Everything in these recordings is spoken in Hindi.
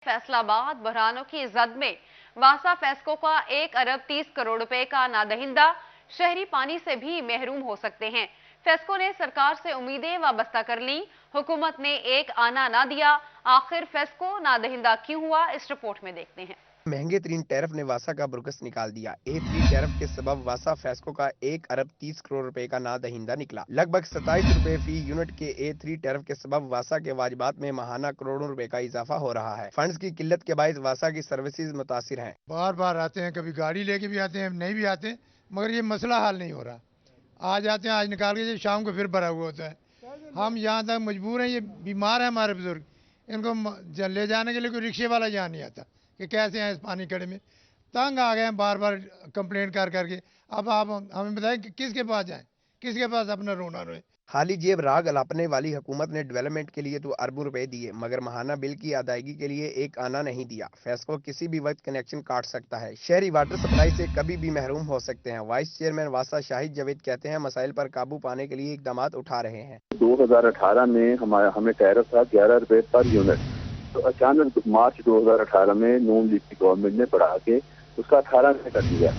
फैसलाबाद बहरानों की जद में वासा फेस्को का 1 अरब 30 करोड़ रुपए का नादहिंदा शहरी पानी से भी महरूम हो सकते हैं। फेस्को ने सरकार से उम्मीदें वाबस्ता कर ली, हुकूमत ने एक आना ना दिया। आखिर फेस्को नादहिंदा क्यों हुआ, इस रिपोर्ट में देखते हैं। महंगे तरीन टैरिफ ने वासा का बुरकस निकाल दिया। A3 टैरिफ के सबब वासा फेस्को का 1 अरब 30 करोड़ रुपए का नादहिंदा निकला। लगभग 27 रुपए फी यूनिट के A3 टैरिफ के सबब वासा के वाजिबात में माहाना करोड़ों रुपए का इजाफा हो रहा है। फंड्स की किल्लत के बायस वासा की सर्विसेज मुतासिर हैं। बार बार आते हैं, कभी गाड़ी लेके भी आते हैं, नहीं भी आते, मगर ये मसला हल नहीं हो रहा। आज आते हैं, आज निकाल के शाम को फिर भरा हुआ होता है। हम यहाँ तक मजबूर हैं, ये बीमार है हमारे बुजुर्ग, इनको ले जाने के लिए कोई रिक्शे वाला यहाँ नहीं आता कि कैसे हैं इस पानी खड़े में। तंग आ गए हैं बार बार कंप्लेंट कर करके। अब आप हमें बताएं कि किसके पास जाएं, किसके पास अपना रोना रोए। खाली जेब राग अलापने वाली हुकूमत ने डेवलपमेंट के लिए तो अरबों रुपए दिए, मगर माहाना बिल की अदायगी के लिए एक आना नहीं दिया। फेस्को किसी भी वक्त कनेक्शन काट सकता है, शहरी वाटर सप्लाई से कभी भी महरूम हो सकते हैं। वाइस चेयरमैन वासा शाहिद जावेद कहते हैं मसाइल पर काबू पाने के लिए इकदाम उठा रहे हैं। 2018 में हमें टैरिफ था 11 रुपए पर यूनिट, तो अचानक मार्च 2018 में नून लीग की गवर्नमेंट ने बढ़ा के उसका 18 में कर दिया।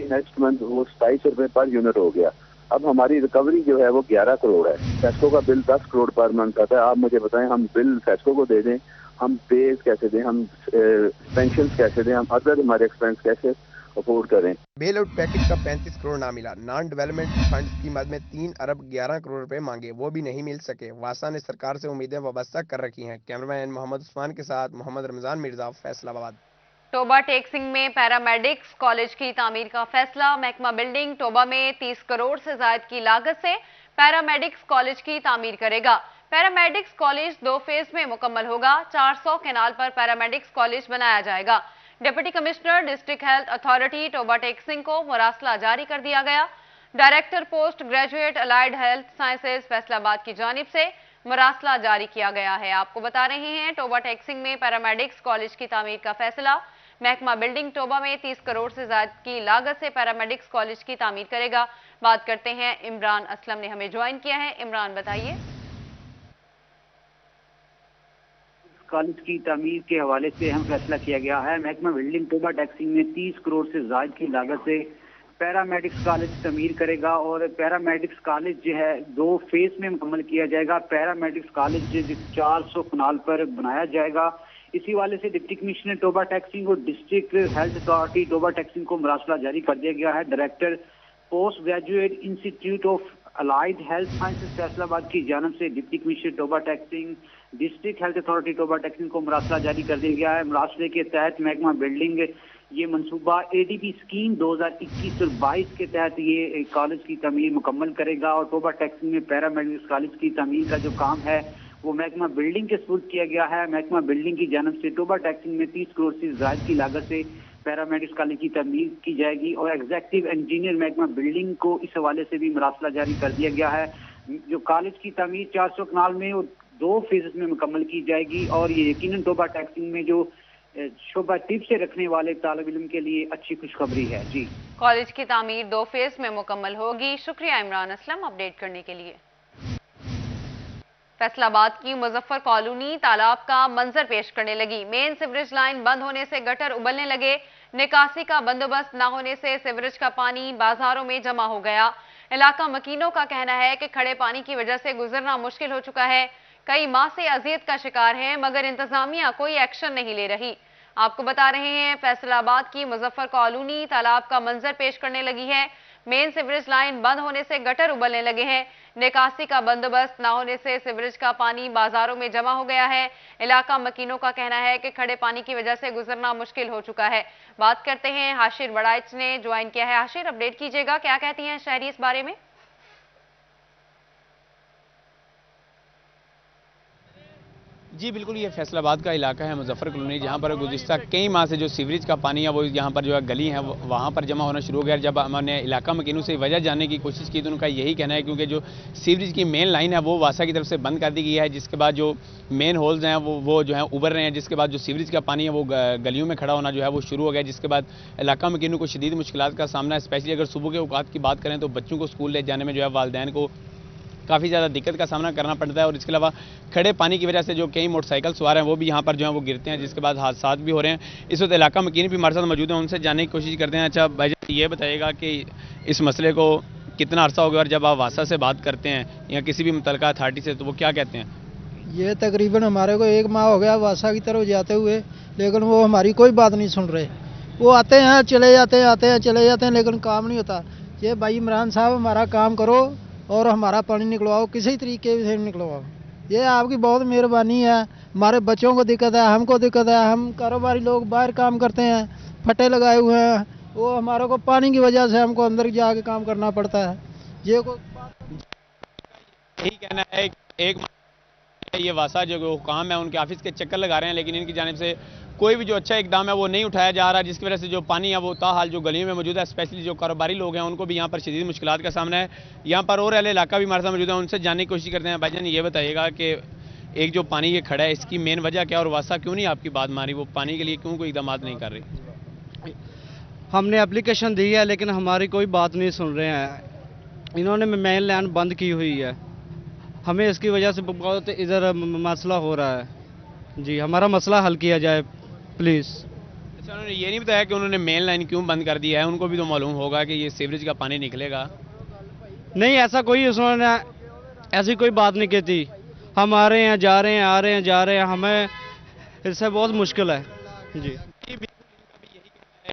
नेक्स्ट मंथ वो 27 रुपए पर यूनिट हो गया। अब हमारी रिकवरी जो है वो 11 करोड़ है। फेस्को का बिल 10 करोड़ पर मंथ आता है। आप मुझे बताएं, हम बिल फेस्को को दे दें, हम पेज कैसे दें, हम पेंशन कैसे दें, हम अदर हमारे एक्सपेंस कैसे अफोर्ड करें। बेल आउट पैकेज का 35 करोड़ ना मिला। नॉन डेवलपमेंट फंड्स की मद में 3 अरब 11 करोड़ रुपए मांगे, वो भी नहीं मिल सके। वासा ने सरकार से उम्मीदें वाबस्ता कर रखी हैं। कैमरामैन मोहम्मद उस्मान के साथ मोहम्मद रमजान मिर्जा, फैसलाबाद। टोबा टेक्सिंग में पैरामेडिक्स कॉलेज की तामीर का फैसला। महकमा बिल्डिंग टोबा में 30 करोड़ से ज्यादा की लागत से पैरामेडिक्स कॉलेज की तामीर करेगा। पैरामेडिक्स कॉलेज 2 फेज में मुकम्मल होगा। 400 केनाल पर पैरामेडिक्स कॉलेज बनाया जाएगा। Deputy commissioner district health authority Toba टेक्सिंग को मुरासला जारी कर दिया गया। Director post graduate allied health sciences Faisalabad की जानिब से मुरासला जारी किया गया है। आपको बता रहे हैं टोबा टेक्सिंग में पैरामेडिक्स कॉलेज की तामीर का फैसला। महकमा बिल्डिंग टोबा में 30 करोड़ से ज्यादा की लागत से पैरामेडिक्स कॉलेज की तामीर करेगा। बात करते हैं, इमरान असलम ने हमें ज्वाइन किया है। इमरान बताइए। कॉलेज की तामीर के हवाले से अहम फैसला किया गया है। महकमा बिल्डिंग टोबा टेक्सिंग में 30 करोड़ से ज्यादा की लागत से पैरामेडिक्स कॉलेज तमीर करेगा और पैरामेडिक्स कॉलेज जो है 2 फेज में मुकम्मल किया जाएगा। पैरामेडिक्स कॉलेज 400 कनाल पर बनाया जाएगा। इसी वाले से डिप्टी कमिश्नर टोबा टेक्सिंग और डिस्ट्रिक्ट हेल्थ अथॉरिटी टोबा टेक्सिंग को मुरासला जारी कर दिया गया है। Director post graduate institute of allied health sciences Faisalabad की जानब से deputy commissioner Toba टेक्सिंग district health authority Toba टेक्सिंग को मुरासला जारी कर दिया गया है। मुरासले के तहत महकमा बिल्डिंग ये मनसूबा ADB स्कीम 2021 और 22 के तहत ये कॉलेज की तमीर मुकम्मल करेगा और टोबा टेक्सिंग में पैरामेडिक्स कॉलेज की तमीर का जो काम है वो महकमा बिल्डिंग के सुपुर्द किया गया है। महकमा बिल्डिंग की जानब से टोबा टेक्सिंग में 30 करोड़ से ज्यादा की लागत से पैरामेडिक्स कॉलेज की तमीर की जाएगी और एग्जीक्यूटिव इंजीनियर महकमा बिल्डिंग को इस हवाले से भी मुरासला जारी कर दिया गया है। जो कॉलेज की तमीर 400 कनाल में और 2 फेजेस में मुकम्मल की जाएगी और ये यकीनन टोबा टेक्सिंग में जो शोभा टिप से रखने वाले तालिब इल्म के लिए अच्छी खुशखबरी है। जी, कॉलेज की तामीर 2 फेज में मुकम्मल होगी। शुक्रिया इमरान असलम अपडेट करने के लिए। फैसलाबाद की मुजफ्फर कॉलोनी तालाब का मंजर पेश करने लगी। मेन सीवरेज लाइन बंद होने से गटर उबलने लगे। निकासी का बंदोबस्त न होने से सीवरेज का पानी बाजारों में जमा हो गया। इलाका मकीनों का कहना है कि खड़े पानी की वजह से गुजरना मुश्किल हो चुका है। कई माह से अजियत का शिकार हैं, मगर इंतजामिया कोई एक्शन नहीं ले रही। आपको बता रहे हैं फैसलाबाद की मुजफ्फर कॉलोनी तालाब का मंजर पेश करने लगी है। मेन सीवरेज लाइन बंद होने से गटर उबलने लगे हैं। निकासी का बंदोबस्त न होने से सीवरेज का पानी बाजारों में जमा हो गया है। इलाका मकीनों का कहना है कि खड़े पानी की वजह से गुजरना मुश्किल हो चुका है। बात करते हैं, हाशिर बड़ाइच ने ज्वाइन किया है। हाशिर, अपडेट कीजिएगा, क्या कहती हैं शहरी इस बारे में? जी बिल्कुल, ये फैसलाबाद का इलाका है मुजफ्फर कॉलोनी, जहाँ पर गुज़िश्ता कई माह से जो सीवरेज का पानी है वो यहाँ पर जो है गली है वहाँ पर जमा होना शुरू हो गया। जब हमने इलाका मकीनों से वजह जानने की कोशिश की तो उनका यही कहना है क्योंकि जो सीवरेज की मेन लाइन है वो वासा की तरफ से बंद कर दी गई है, जिसके बाद जो मेन होल्स हैं वो जो है उभर रहे हैं, जिसके बाद जो सीवरेज का पानी है वो गलियों में खड़ा होना जो है वो शुरू हो गया, जिसके बाद इलाका मकीनों को शदीद मुश्किलात का सामना, स्पेशली अगर सुबह के औकात की बात करें तो बच्चों को स्कूल ले जाने में जो है वालिदैन को काफ़ी ज़्यादा दिक्कत का सामना करना पड़ता है। और इसके अलावा खड़े पानी की वजह से जो कई मोटरसाइकिल सवार हैं वो भी यहाँ पर जो है वो गिरते हैं, जिसके बाद हादसा भी हो रहे हैं। इस वक्त इलाका मकीन भी हमारे साथ मौजूद है, उनसे जानने की कोशिश करते हैं। अच्छा भाईजान, ये बताइएगा कि इस मसले को कितना अर्सा हो गया और जब आप वासा से बात करते हैं या किसी भी मुतलका अथॉरिटी से तो वो क्या कहते हैं? ये तकरीबन हमारे को 1 माह हो गया वासा की तरफ जाते हुए, लेकिन वो हमारी कोई बात नहीं सुन रहे। वो आते हैं चले जाते हैं, आते हैं चले जाते हैं, लेकिन काम नहीं होता। ये भाई इमरान साहब हमारा काम करो और हमारा पानी निकलवाओ, किसी तरीके से निकलवाओ। ये आपकी बहुत मेहरबानी है। हमारे बच्चों को दिक्कत है, हमको दिक्कत है, हम कारोबारी लोग बाहर काम करते हैं, फटे लगाए हुए हैं। वो हमारे को पानी की वजह से हमको अंदर जाके काम करना पड़ता है। ये को यही कहना है एक ये वासा जो काम है उनके ऑफिस के चक्कर लगा रहे हैं, लेकिन इनकी जानिब से कोई भी जो अच्छा इकदाम है वो नहीं उठाया जा रहा, जिसकी वजह से जो पानी है वो ताहाल जो गलियों में मौजूद है, स्पेशली जो कारोबारी लोग हैं उनको भी यहाँ पर शदीद मुश्किलात का सामना है। यहाँ पर और अहले इलाका भी हमारे साथ मौजूद है, उनसे जानने की कोशिश करते हैं। भाईजान, ये बताइएगा कि एक जो पानी ये खड़ा है इसकी मेन वजह क्या, और वासा क्यों नहीं आपकी बात मानी, वो पानी के लिए क्यों कोई इकदाम नहीं कर रही? हमने एप्लीकेशन दी है लेकिन हमारी कोई बात नहीं सुन रहे हैं। इन्होंने मेन लाइन बंद की हुई है, हमें इसकी वजह से बहुत इधर मसला हो रहा है। जी, हमारा मसला हल किया जाए प्लीज़। अच्छा, उन्होंने ये नहीं बताया कि उन्होंने मेन लाइन क्यों बंद कर दिया है? उनको भी तो मालूम होगा कि ये सीवरेज का पानी निकलेगा। नहीं, ऐसा कोई उन्होंने ऐसी कोई बात नहीं की थी। हम आ रहे हैं, जा रहे हैं, आ रहे हैं, जा रहे हैं, हमें इससे बहुत मुश्किल है। जी,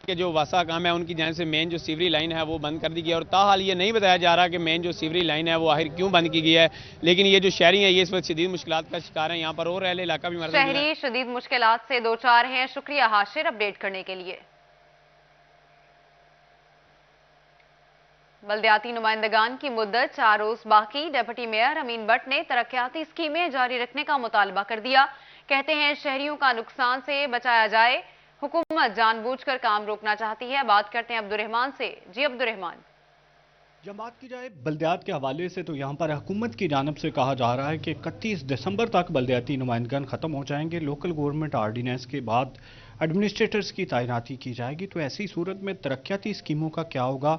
कि जो वासा काम है उनकी जानिब से मेन जो सीवरी लाइन है वो बंद कर दी गई है, और ताहाल ये नहीं बताया जा रहा कि मेन जो सीवरी लाइन है वो आखिर क्यों बंद की गई है। लेकिन ये जो शहरी हैं ये इस वक्त शदीद मुश्किलात का शिकार हैं। यहाँ पर और अहले इलाका भी शहरी शदीद मुश्किलात से दो चार हैं। शुक्रिया हाशिर अपडेट करने के लिए। बल्दियाती नुमाइंदगान की मुद्दत 4 रोज बाकी। डिप्टी मेयर अमीन भट्ट ने तरक्याती स्कीमें जारी रखने का मुतालबा कर दिया। कहते हैं शहरियों का नुकसान से बचाया जाए, हुकूमत जानबूझकर काम रोकना चाहती है। बात करते हैं अब्दुर्रहमान से। जी अब्दुर्रहमान। बात की जाए बल्दियात के हवाले से तो यहाँ पर हुकूमत की जानब से कहा जा रहा है कि 31 दिसंबर तक बल्दियाती नुमाइंदगान ख़त्म हो जाएंगे। लोकल गवर्नमेंट आर्डीनेंस के बाद एडमिनिस्ट्रेटर्स की तैनाती की जाएगी। तो ऐसी सूरत में तरक्याती स्कीमों का क्या होगा,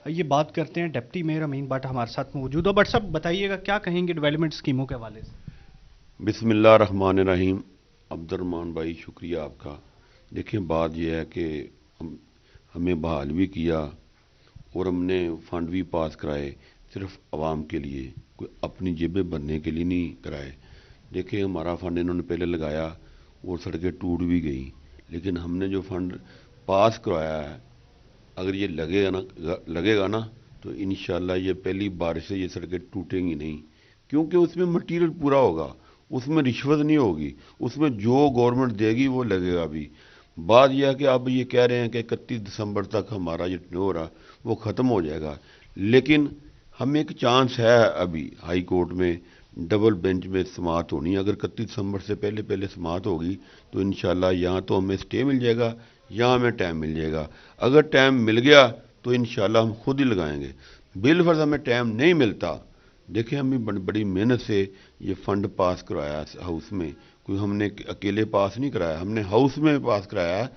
ये बात करते हैं। डिप्टी मेयर अमीन भट्ट हमारे साथ मौजूद है। भट्ट साहब, बताइएगा क्या कहेंगे डेवलपमेंट स्कीमों के हवाले से? बिस्मिल्लाहिर्रहमानिर्रहीम। अब्दुर्रहमान भाई, शुक्रिया आपका। देखिए, बात यह है कि हमें बहाल भी किया और हमने फ़ंड भी पास कराए, सिर्फ आवाम के लिए, कोई अपनी जेबें भरने के लिए नहीं कराए। देखिए, हमारा फ़ंड इन्होंने पहले लगाया और सड़कें टूट भी गई, लेकिन हमने जो फ़ंड पास करवाया है, अगर ये लगेगा ना तो इंशाल्लाह ये पहली बारिश से ये सड़कें टूटेंगी नहीं, क्योंकि उसमें मटीरियल पूरा होगा, उसमें रिश्वत नहीं होगी, उसमें जो गवर्नमेंट देगी वो लगेगा भी। बात यह है कि अब ये कह रहे हैं कि 31 दिसंबर तक हमारा ये टेन्योर है वो ख़त्म हो जाएगा, लेकिन हमें एक चांस है अभी हाई कोर्ट में डबल बेंच में समाअत होनी है। अगर 31 दिसंबर से पहले समाअत होगी तो इंशाल्लाह यहाँ तो हमें स्टे मिल जाएगा, यहाँ हमें टाइम मिल जाएगा। अगर टाइम मिल गया तो इंशाल्लाह हम खुद ही लगाएंगे। बिलफर्ज हमें टाइम नहीं मिलता, देखिए हमें बड़ी मेहनत से ये फ़ंड पास करवाया हाउस में, कोई हमने अकेले पास नहीं कराया, हमने हाउस में पास कराया।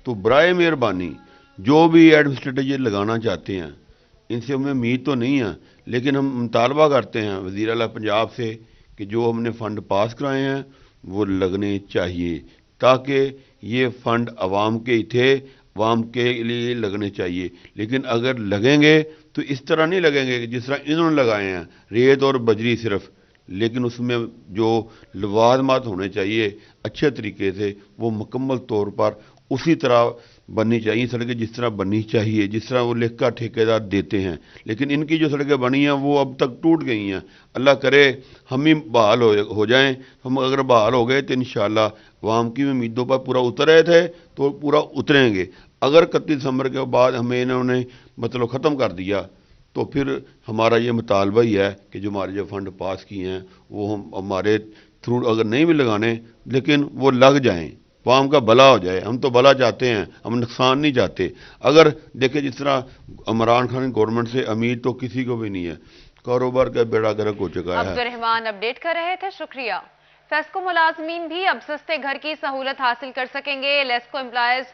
तो बराए मेहरबानी जो भी एडमिनिस्ट्रेटर ये लगाना चाहते हैं, इनसे हमें उम्मीद तो नहीं है, लेकिन हम मुतालबा करते हैं वज़ीर आला पंजाब से कि जो हमने फ़ंड पास कराए हैं वो लगने चाहिए, ताकि ये फ़ंड आवाम के ही थे, आवाम के लिए लगने चाहिए। लेकिन अगर लगेंगे तो इस तरह नहीं लगेंगे जिस तरह इन्होंने लगाए हैं, रेत और बजरी सिर्फ, लेकिन उसमें जो लवाजमात होने चाहिए अच्छे तरीके से, वो मुकम्मल तौर पर उसी तरह बननी चाहिए सड़कें जिस तरह बननी चाहिए, जिस तरह वो लिखकर ठेकेदार देते हैं। लेकिन इनकी जो सड़कें बनी हैं वो अब तक टूट गई हैं। अल्लाह करे हम ही बहाल हो जाएं। हम अगर बहाल हो गए तो इंशाअल्लाह अवाम की उम्मीदों पर पूरा उतर रहे थे तो पूरा उतरेंगे। अगर 31 दिसंबर के बाद हमें इन्होंने मतलब ख़त्म कर दिया तो फिर हमारा ये मुतालबा ही है कि जो हमारे जो फ़ंड पास किए हैं वो हम हमारे थ्रू अगर नहीं भी लगाने, लेकिन वो लग जाएं, आवाम का भला हो जाए। हम तो भला चाहते हैं, हम नुकसान नहीं चाहते। अगर देखें जिस तरह इमरान खान गवर्नमेंट से उम्मीद तो किसी को भी नहीं है, कारोबार का बेड़ा गर्क हो चुका है। अब्दुर्रहमान अपडेट कर रहे थे, शुक्रिया। फेस्को मुलाजमीन भी अब सस्ते घर की सहूलत हासिल कर सकेंगे। लेस्को एम्प्लॉयज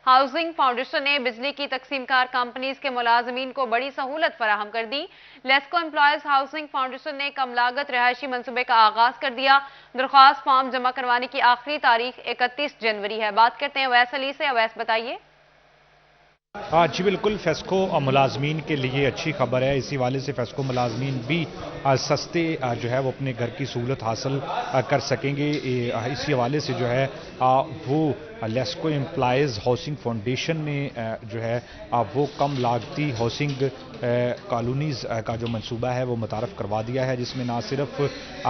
हाउसिंग फाउंडेशन ने बिजली की तकसीमकार कंपनीज के मुलाजमीन को बड़ी सहूलत फराहम कर दी। लेस्को एम्प्लॉयज हाउसिंग फाउंडेशन ने कम लागत रिहायशी मंसूबे का आगाज कर दिया। दरख्वास्त फॉर्म जमा करवाने की आखिरी तारीख 31 जनवरी है। बात करते हैं अवैस अली से। अवैस, बताइए। जी बिल्कुल, फेस्को मुलाजमीन के लिए अच्छी खबर है। इसी वाले से फेस्को मुलाजमीन भी सस्ते जो है वो अपने घर की सहूलत हासिल कर सकेंगे। इसी हवाले से जो है वो लेस्को एम्प्लॉयज़ हाउसिंग फाउंडेशन ने जो है वो कम लागती हाउसिंग कॉलोनीज़ का जो मंसूबा है वो मुतारफ़ करवा दिया है, जिसमें ना सिर्फ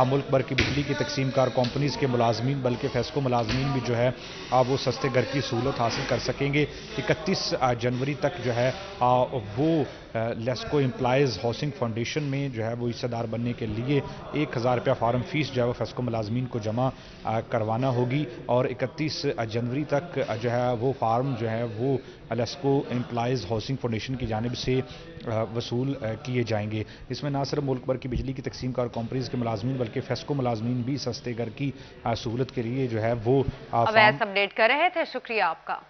मुल्क भर की बिजली की तकसीमकार कंपनीज़ के मुलाजमीन बल्कि फेस्को मुलाजमीन भी जो है वो सस्ते घर की सहूलत हासिल कर सकेंगे। 31 जनवरी तक जो है वो लेस्को एम्प्लॉयज़ हाउसिंग फाउंडेशन में जो है वो हिस्सेदार बनने के लिए 1000 रुपया फार्म फीस जो है वो फेस्को मुलाजमीन को जमा करवाना होगी और 31 जनवरी तक जो है वो फार्म जो है वो लेस्को एम्प्लॉयज़ हाउसिंग फाउंडेशन की जानिब से वसूल किए जाएंगे। इसमें ना सिर्फ मुल्क भर की बिजली की तकसीमकार कंपनीज के मुलाजमीन बल्कि फेस्को मुलाजमीन भी सस्ते घर की सहूलत के लिए जो है वो अपडेट कर रहे थे। शुक्रिया आपका।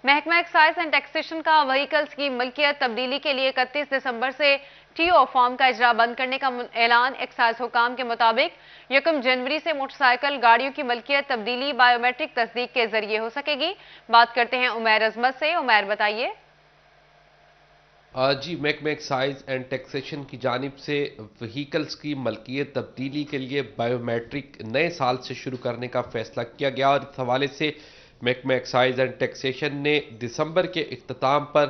महकमा एक्साइज एंड टैक्सेशन का व्हीकल्स की मलकियत तब्दीली के लिए 31 दिसंबर से टीओ फॉर्म का इजरा बंद करने का ऐलान। एक्साइज हुकाम के मुताबिक 1 जनवरी से मोटरसाइकिल गाड़ियों की मलकियत तब्दीली बायोमेट्रिक तस्दीक के जरिए हो सकेगी। बात करते हैं उमैर अजमत से। उमैर, बताइए। जी, महकमा एक्साइज एंड टैक्सेशन की जानिब से व्हीकल्स की मलकियत तब्दीली के लिए बायोमेट्रिक नए साल से शुरू करने का फैसला किया गया और इस हवाले से महकमा एक्साइज एंड टैक्सेशन ने दिसंबर के इख्तिताम पर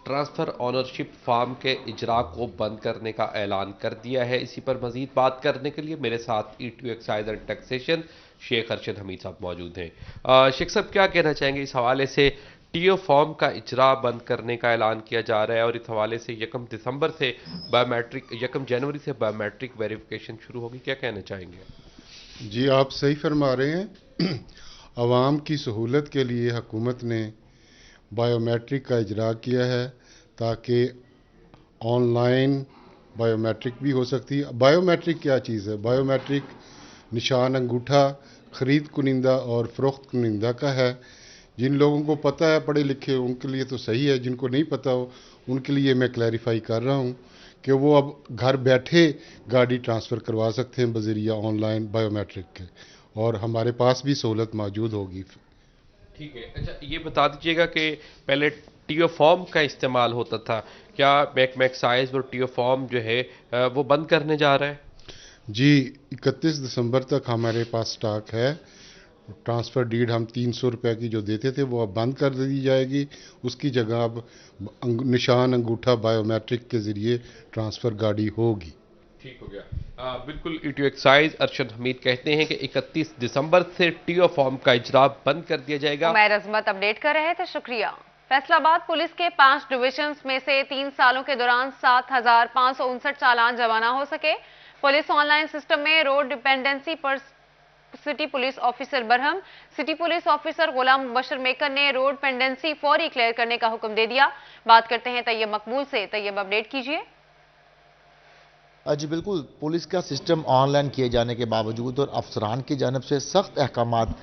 ट्रांसफ़र ऑनरशिप फार्म के इजरा को बंद करने का ऐलान कर दिया है। इसी पर मजीद बात करने के लिए मेरे साथ ETO excise and taxation Sheikh Arshad Hameed साहब मौजूद हैं। शेख साहब, क्या कहना चाहेंगे इस हवाले से? टीओ फॉर्म का इजरा बंद करने का ऐलान किया जा रहा है और इस हवाले से 1 दिसंबर से बायोमेट्रिक 1 जनवरी से बायोमेट्रिक वेरिफिकेशन शुरू होगी, क्या कहना चाहेंगे? जी, आप सही फरमा रहे हैं। आवाम की सहूलत के लिए हुकूमत ने बायोमेट्रिक का इजरा किया है ताकि ऑनलाइन बायोमेट्रिक भी हो सकती है। बायोमेट्रिक क्या चीज़ है? बायोमेट्रिक निशान अंगूठा ख़रीद कुनिंदा और फ़रोख्त कुनिंदा का है। जिन लोगों को पता है, पढ़े लिखे, उनके लिए तो सही है। जिनको नहीं पता हो उनके लिए मैं क्लैरिफाई कर रहा हूँ कि वो अब घर बैठे गाड़ी ट्रांसफ़र करवा सकते हैं बज़रिया ऑनलाइन बायोमेट्रिक के, और हमारे पास भी सहूलत मौजूद होगी। ठीक है। अच्छा, ये बता दीजिएगा कि पहले टीओ फॉर्म का इस्तेमाल होता था, क्या महकमा एक्साइज और टीओ फॉर्म जो है वो बंद करने जा रहा है? जी, 31 दिसंबर तक हमारे पास स्टॉक है। ट्रांसफ़र डीड हम 300 रुपये की जो देते थे वो अब बंद कर दी जाएगी। उसकी जगह अब निशान अंगूठा बायोमेट्रिक के ज़रिए ट्रांसफ़र गाड़ी होगी। ठीक हो गया। बिल्कुल, ईटीओ एक्साइज अरशद हमीद कहते हैं कि 31 दिसंबर से टीओ फॉर्म का इजरा बंद कर दिया जाएगा। उमैर अजमत अपडेट कर रहे थे। शुक्रिया। फैसलाबाद पुलिस के 5 डिविजन्स में से 3 सालों के दौरान 7,559 चालान जमा ना हो सके। पुलिस ऑनलाइन सिस्टम में रोड डिपेंडेंसी पर city police officer Barham, city police officer गुलाम मुबशर मेकर ने रोड पेंडेंसी फौरी क्लियर करने का हुक्म दे दिया। बात करते हैं तैयब मकबूल से। तैयब, अपडेट कीजिए। जी बिल्कुल, पुलिस का सिस्टम ऑनलाइन किए जाने के बावजूद और अफसरान की जानिब से सख्त अहकामात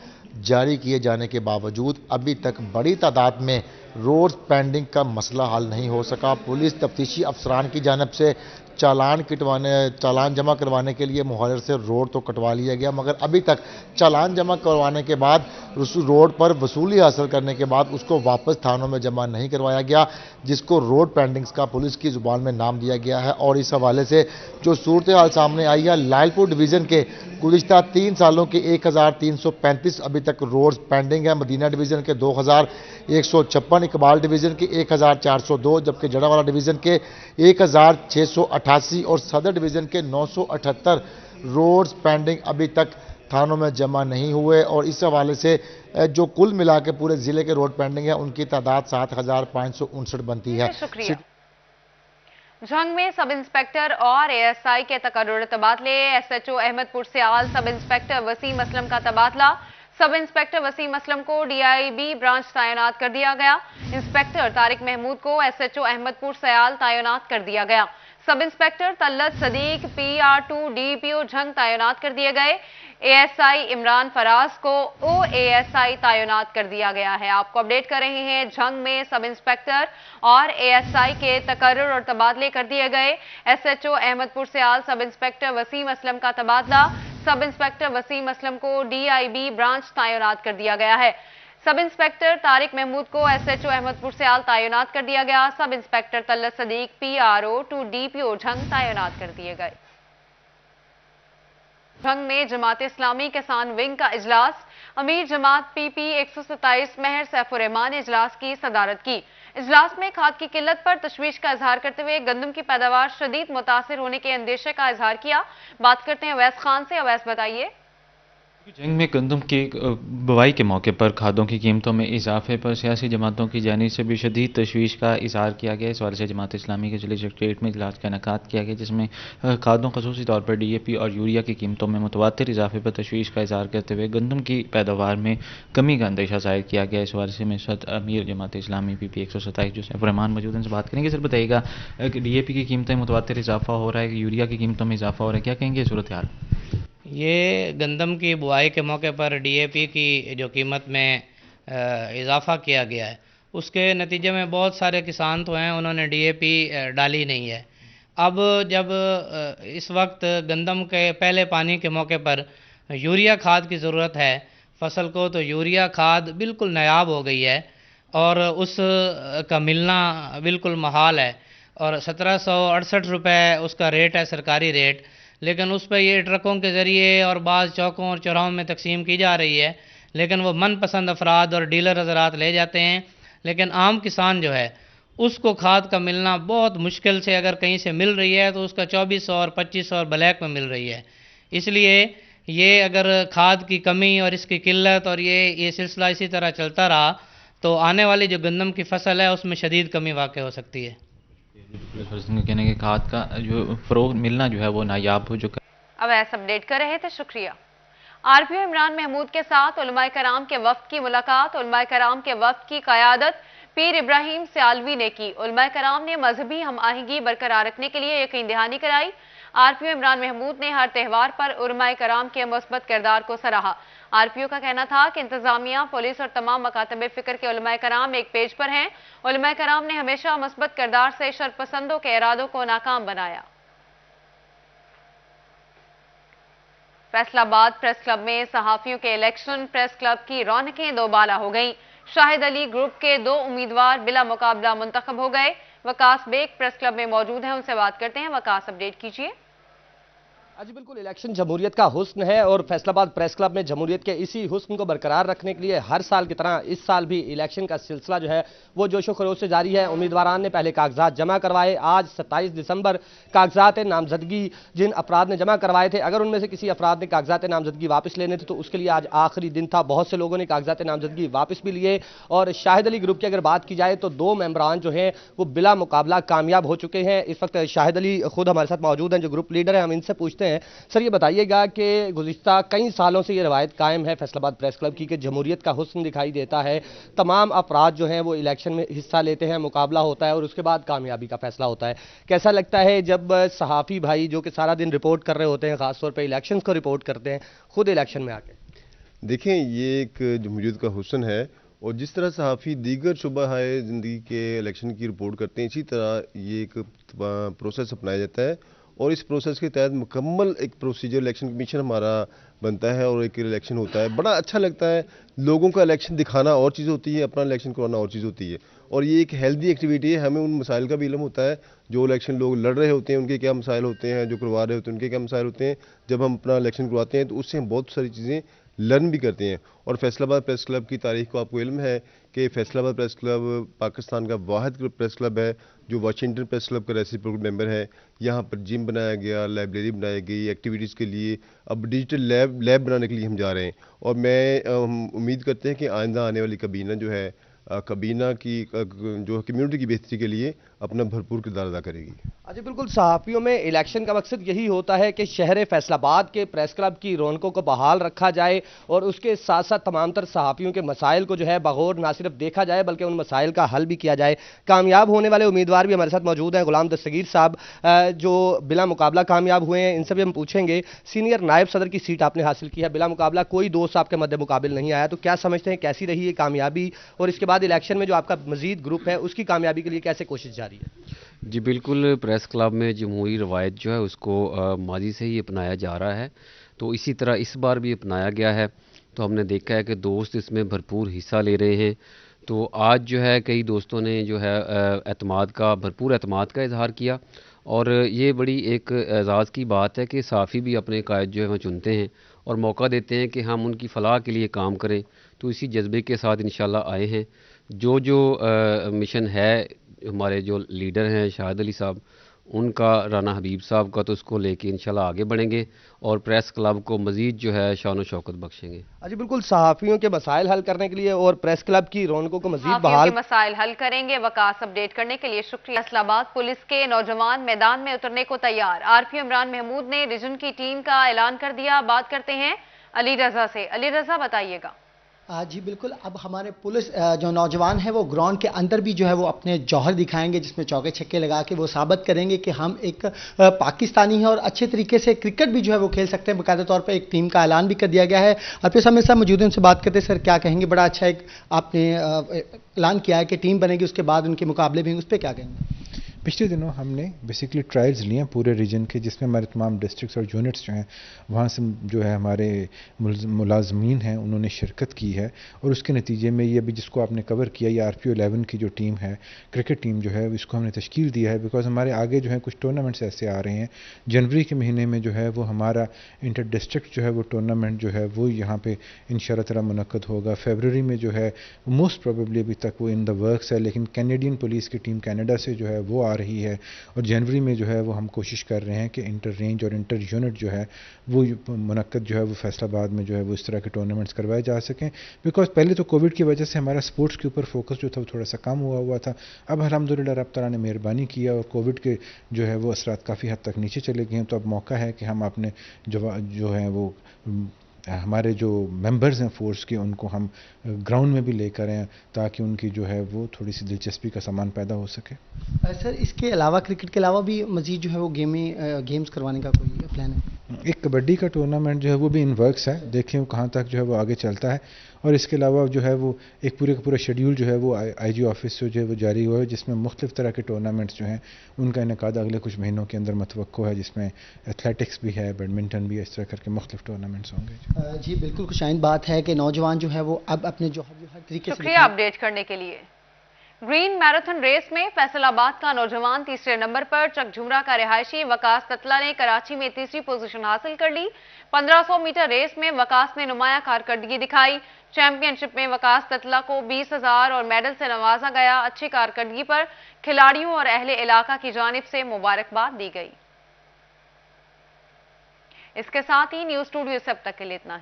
जारी किए जाने के बावजूद अभी तक बड़ी तादाद में रोड पेंडिंग का मसला हल नहीं हो सका। पुलिस तफ्तीशी अफसरान की जानिब से चालान जमा करवाने के लिए मुहर्रर से रोड तो कटवा लिया गया, मगर अभी तक चालान जमा करवाने के बाद रोड पर वसूली हासिल करने के बाद उसको वापस थानों में जमा नहीं करवाया गया, जिसको रोड पेंडिंग्स का पुलिस की जुबान में नाम दिया गया है। और इस हवाले से जो सूरत हाल सामने आई है, लालपुर डिवीज़न के गुज़िश्ता 3 सालों के 1335 अभी तक रोड पेंडिंग है। मदीना डिवीज़न के 2156, इकबाल डिवीज़न के 1402, जबकि जड़ावाला डिवीज़न के 1688 और सदर डिवीज़न के 978 रोड्स पेंडिंग अभी तक थानों में जमा नहीं हुए। और इस हवाले से जो कुल मिला के पूरे ज़िले के रोड पेंडिंग है उनकी तादाद 7,559 बनती है। झंग में सब इंस्पेक्टर और एएसआई के तकर्रुर तबादले। एसएचओ अहमदपुर सियाल सब इंस्पेक्टर वसीम असलम का तबादला। सब इंस्पेक्टर वसीम असलम को डीआईबी ब्रांच तैनात कर दिया गया। इंस्पेक्टर तारिक महमूद को एसएचओ अहमदपुर सियाल तैनात कर दिया गया। Sub inspector तल्लत Sadiq PR2 DPO Jhang तैनात कर दिए गए। ASI इमरान फराज को OASI तैनात कर दिया गया है। आपको अपडेट कर रहे हैं, झंग में सब इंस्पेक्टर और ASI के तकर्रुर और तबादले कर दिए गए। SHO अहमदपुर सियाल सब इंस्पेक्टर वसीम असलम का तबादला। सब इंस्पेक्टर वसीम असलम को DIB ब्रांच तैनात कर दिया गया है। सब इंस्पेक्टर तारिक महमूद को SHO अहमदपुर सियाल तैनात कर दिया गया। Sub inspector तल्लत Sadiq PRO2 DPO Jhang तैनात कर दिए गए। झंग में जमात इस्लामी किसान विंग का इजलास। अमीर जमात PP 127 महर सैफुर्रहमान ने इजलास की सदारत की। इजलास में खाद की किल्लत पर तशवीश का इजहार करते हुए गंदम की पैदावार शदीद मुतासिर होने के अंदेशे का इजहार किया। बात करते हैं अवैस खान से। अवैस, बताइए। जंग में गंदम की बुवाई के मौके पर खादों की कीमतों में इजाफे पर सियासी जमातों की जानिब से भी शदीद तशवीश का इजहार किया गया। इस वाले से जमात इस्लामी के जिले सेक्रेटरीट में इजलास का इनेकाद किया गया, जिसमें खादों खसूसी तौर पर DAP और यूरिया की कीमतों में मुतवातिर इजाफे पर तशवीश का इजहार करते हुए गंदम की पैदावार में कमी का अंदेशा जाहिर किया गया। इस वाले से में अमीर जमात इस्लामी PP 127 जो सैफुर्रहमान मौजूद हैं, से बात करेंगे। सर बताइएगा कि DAP की कीमतें मुतवातिर इजाफा हो रहा है, यूरिया की कीमतों में इजाफा हो रहा है, क्या कहेंगे सूरत हाल? ये गंदम की बुआई के मौके पर DAP की जो कीमत में इजाफ़ा किया गया है, उसके नतीजे में बहुत सारे किसान तो हैं उन्होंने DAP डाली नहीं है। अब जब इस वक्त गंदम के पहले पानी के मौके पर यूरिया खाद की ज़रूरत है फसल को, तो यूरिया खाद बिल्कुल नायाब हो गई है और उस का मिलना बिल्कुल महाल है। और 1768 रुपये उसका रेट है, सरकारी रेट, लेकिन उस पर ये ट्रकों के ज़रिए और बाज़ चौकों और चौराहों में तकसीम की जा रही है, लेकिन वो मनपसंद अफराद और डीलर हज़रात ले जाते हैं। लेकिन आम किसान जो है उसको खाद का मिलना बहुत मुश्किल से, अगर कहीं से मिल रही है तो उसका 2400 और 2500 और ब्लैक में मिल रही है। इसलिए ये अगर खाद की कमी और इसकी किल्लत और ये सिलसिला इसी तरह चलता रहा तो आने वाली जो गंदम की फसल है उसमें शदीद कमी वाक़ई हो सकती है। कहने के खाद का जो फ़रोग मिलना जो है वो नायाब हो चुका है। अब ऐसा अपडेट कर रहे थे, शुक्रिया। RPO इमरान महमूद के साथ उलमाए कराम के वफ्द की मुलाकात। उलमाए कराम के वफ्द की क़यादत पीर इब्राहिम सियालवी ने की। उलमाए कराम ने मजहबी हम आहंगी बरकरार रखने के लिए यकीन दहानी कराई। RPO इमरान महमूद ने हर त्यौहार पर उलमाए कराम के मुस्बत किरदार को सराहा। RPO का कहना था कि इंतजामिया, पुलिस और तमाम मकातब फ़िक्र के उलमाए कराम एक पेज पर हैं। उलमाए कराम ने हमेशा मुस्बत किरदार से शरपसंदों के इरादों को नाकाम बनाया। फैसलाबाद प्रेस क्लब में सहाफियों के इलेक्शन, प्रेस क्लब की रौनकें दोबाला हो गईं। शाहिद अली ग्रुप के 2 उम्मीदवार बिला मुकाबला मुंतखब हो गए। वकास बेग प्रेस क्लब में मौजूद हैं, उनसे बात करते हैं। वकास, अपडेट कीजिए। जी बिल्कुल, इलेक्शन जमहूरियत का हुस्न है और फैसलाबाद प्रेस क्लब में जमहूरियत के इसी हुस्न को बरकरार रखने के लिए हर साल की तरह इस साल भी इलेक्शन का सिलसिला जो है वो जोशो खरोश से जारी है। उम्मीदवारान ने पहले कागजात जमा करवाए। आज 27 दिसंबर कागजात नामजदगी जिन अफराद ने जमा करवाए थे, अगर उनमें से किसी अफराद ने कागजात नामजदगी वापस लेने थे तो उसके लिए आज आखिरी दिन था। बहुत से लोगों ने कागजात नामजदगी वापस भी लिए और शाहिद अली ग्रुप की अगर बात की जाए तो 2 मेंबरान जो हैं वो बिला मुकाबला कामयाब हो चुके हैं। इस वक्त शाहिद अली खुद हमारे साथ मौजूद हैं, जो ग्रुप लीडर हैं। हम इनसे पूछते हैं, सर ये बताइएगा कि गुज़िश्ता कई सालों से ये रवायत कायम है फैसलाबाद प्रेस क्लब की कि जमहूरियत का हुस्न दिखाई देता है, तमाम अफराद जो हैं वो इलेक्शन में हिस्सा लेते हैं, मुकाबला होता है और उसके बाद कामयाबी का फैसला होता है। कैसा लगता है जब सहाफ़ी भाई जो कि सारा दिन रिपोर्ट कर रहे होते हैं, ख़ासतौर पर इलेक्शन को रिपोर्ट करते हैं, खुद इलेक्शन में आके? देखें, ये एक जमहूरियत का हुस्न है और जिस तरह सहाफ़ी दीगर शुबा है ज़िंदगी के इलेक्शन की रिपोर्ट करते हैं, इसी तरह ये एक प्रोसेस अपनाया जाता है और इस प्रोसेस के तहत मुकम्मल एक प्रोसीजर इलेक्शन कमीशन हमारा बनता है और एक इलेक्शन होता है। बड़ा अच्छा लगता है। लोगों का इलेक्शन दिखाना और चीज़ होती है, अपना इलेक्शन करवाना और चीज़ होती है और ये एक हेल्दी एक्टिविटी है। हमें उन मसाइल का भी इल्म होता है, जो इलेक्शन लोग लड़ रहे होते हैं उनके क्या मसाइल होते हैं, जो करवा रहे होते हैं उनके क्या मसाइल होते हैं। जब हम अपना इलेक्शन करवाते हैं तो उससे हम बहुत सारी चीज़ें लर्न भी करते हैं। और फैसलाबाद प्रेस क्लब की तारीख को आपको इल्म है कि फैसलाबाद प्रेस क्लब पाकिस्तान का वाहिद प्रेस क्लब है जो वाशिंगटन प्रेस क्लब का रेसिप्रोकल मेंबर है। यहाँ पर जिम बनाया गया, लाइब्रेरी बनाई गई एक्टिविटीज़ के लिए। अब डिजिटल लैब बनाने के लिए हम जा रहे हैं और हम उम्मीद करते हैं कि आइंदा आने वाली कबीना जो है, कबीना की जो कम्युनिटी की बेहतरी के लिए अपना भरपूर किरदार अदा करेगी। अच्छा, बिल्कुल सहाफ़ियों में इलेक्शन का मकसद यही होता है कि शहर फैसलाबाद के प्रेस क्लब की रौनकों को बहाल रखा जाए और उसके साथ साथ तमाम तर सहाफ़ियों के मसाइल को जो है बगौर ना सिर्फ देखा जाए बल्कि उन मसाइल का हल भी किया जाए। कामयाब होने वाले उम्मीदवार भी हमारे साथ मौजूद हैं। गुलाम दस्तगीर साहब जो बिला मुकाबला कामयाब हुए हैं, इनसे भी हम पूछेंगे। सीनियर नायब सदर की सीट आपने हासिल की है, बिला मुकाबला कोई दोस्त आपके मद्दे मुकाबिल नहीं आया, तो क्या समझते हैं कैसी रही है कामयाबी, और इसके बाद इलेक्शन में जो आपका मजीद ग्रुप है उसकी कामयाबी के लिए कैसे कोशिश जारी है? जी बिल्कुल, प्रेस क्लब में जमहूरी रवायत जो है उसको माजी से ही अपनाया जा रहा है, तो इसी तरह इस बार भी अपनाया गया है। तो हमने देखा है कि दोस्त इसमें भरपूर हिस्सा ले रहे हैं। तो आज जो है कई दोस्तों ने जो है भरपूर एतमाद का इजहार किया, और ये बड़ी एक एजाज़ की बात है कि साफ़ी भी अपने कायद जो है वो चुनते हैं और मौका देते हैं कि हम उनकी फलाह के लिए काम करें। तो इसी जज्बे के साथ इंशाल्लाह आए हैं। जो मिशन है, हमारे जो लीडर हैं शाहिद अली साहब, उनका, राना हबीब साहब का, तो उसको लेके इंशाल्लाह आगे बढ़ेंगे और प्रेस क्लब को मजीद जो है शान व शौकत बख्शेंगे। जी बिल्कुल, सहाफ़ियों के मसाइल हल करने के लिए और प्रेस क्लब की रौनकों को मजीद बहाल मसाइल हल करेंगे। वकास अपडेट करने के लिए शुक्रिया। फैसलाबाद पुलिस के नौजवान मैदान में उतरने को तैयार। आरपीओ इमरान महमूद ने रीजन की टीम का ऐलान कर दिया। बात करते हैं अली रजा से। अली रजा, बताइएगा। जी बिल्कुल, अब हमारे पुलिस जो नौजवान है वो ग्राउंड के अंदर भी जो है वो अपने जौहर दिखाएंगे, जिसमें चौके छक्के लगा के वो साबित करेंगे कि हम एक पाकिस्तानी हैं और अच्छे तरीके से क्रिकेट भी जो है वो खेल सकते हैं। बाकायदा तौर पर एक टीम का ऐलान भी कर दिया गया है। आरपीओ साहब मेरे साथ मौजूद हैं, उनसे बात करते हैं। सर, क्या कहेंगे? बड़ा अच्छा एक आपने ऐलान किया है कि टीम बनेगी, उसके बाद उनके मुकाबले भी, उस पर क्या कहेंगे? पिछले दिनों हमने बेसिकली ट्रायल्स लिए हैं पूरे रीजन के, जिसमें हमारे तमाम डिस्ट्रिक्ट्स और यूनिट्स जो हैं वहाँ से जो है हमारे मुलाजमीन हैं उन्होंने शिरकत की है, और उसके नतीजे में ये अभी जिसको आपने कवर किया, ये RPO 11 की जो टीम है, क्रिकेट टीम जो है, इसको हमने तश्कील दिया है। बिकॉज हमारे आगे जो है कुछ टूर्नामेंट्स ऐसे आ रहे हैं। जनवरी के महीने में जो है वो हमारा इंटर डिस्ट्रिक्ट जो है वो टूर्नामेंट जो है वो यहाँ पे इंशाअल्लाह ताला मुनक्कद होगा। फरवरी में जो है मोस्ट प्रोबेबली अभी तक वो इन द वर्क्स है, लेकिन कैनेडियन पुलिस की टीम कनाडा से जो है वो आ रही है, और जनवरी में जो है वो हम कोशिश कर रहे हैं कि इंटर रेंज और इंटर यूनिट जो है वो मुनक्कद जो है वो फैसलाबाद में जो है वो इस तरह के टूर्नामेंट्स करवाए जा सकें। बिकॉज पहले तो कोविड की वजह से हमारा स्पोर्ट्स के ऊपर फोकस जो था वो थोड़ा सा कम हुआ था। अब अल्हम्दुलिल्लाह रब तआला ने मेहरबानी किया और कोविड के जो है वो असरात काफ़ी हद तक नीचे चले गए हैं। तो अब मौका है कि हम अपने जो है वो हमारे जो मेंबर्स हैं फोर्स के, उनको हम ग्राउंड में भी लेकर आएँ ताकि उनकी जो है वो थोड़ी सी दिलचस्पी का सामान पैदा हो सके। सर, इसके अलावा क्रिकेट के अलावा भी मजीद जो है वो गेम्स करवाने का कोई प्लान है? एक कबड्डी का टूर्नामेंट जो है वो भी इन वर्क्स है, देखें वो कहाँ तक जो है वो आगे चलता है। और इसके अलावा जो है वो एक पूरे का पूरा शेड्यूल जो है वो IG ऑफिस से जो है वो जारी हुआ है, जिसमें मुख्तलिफ तरह के टूर्नामेंट्स जो हैं उनका इनेकाद अगले कुछ महीनों के अंदर मतवक्को है, जिसमें एथलेटिक्स भी है, बैडमिंटन भी है, इस तरह करके मुख्तलिफ टूर्नामेंट्स होंगे। जी बिल्कुल, खुश आइंद बात है कि नौजवान जो है वो अब अपने जो हर तरीके से। शुक्रिया अपडेट करने के लिए। ग्रीन मैराथन रेस में फैसलाबाद का नौजवान तीसरे नंबर पर, चकझुमरा का रिहायशी वकास ततला ने कराची में तीसरी पोजीशन हासिल कर ली। 1500 मीटर रेस में वकास ने नुमाया कारकर्दगी दिखाई। चैंपियनशिप में वकास ततला को 20,000 और मेडल से नवाजा गया। अच्छी कारकर्दगी पर खिलाड़ियों और अहले इलाका की जानिब से मुबारकबाद दी गई। इसके साथ ही न्यूज स्टूडियो से अब तक के लिए इतना ही।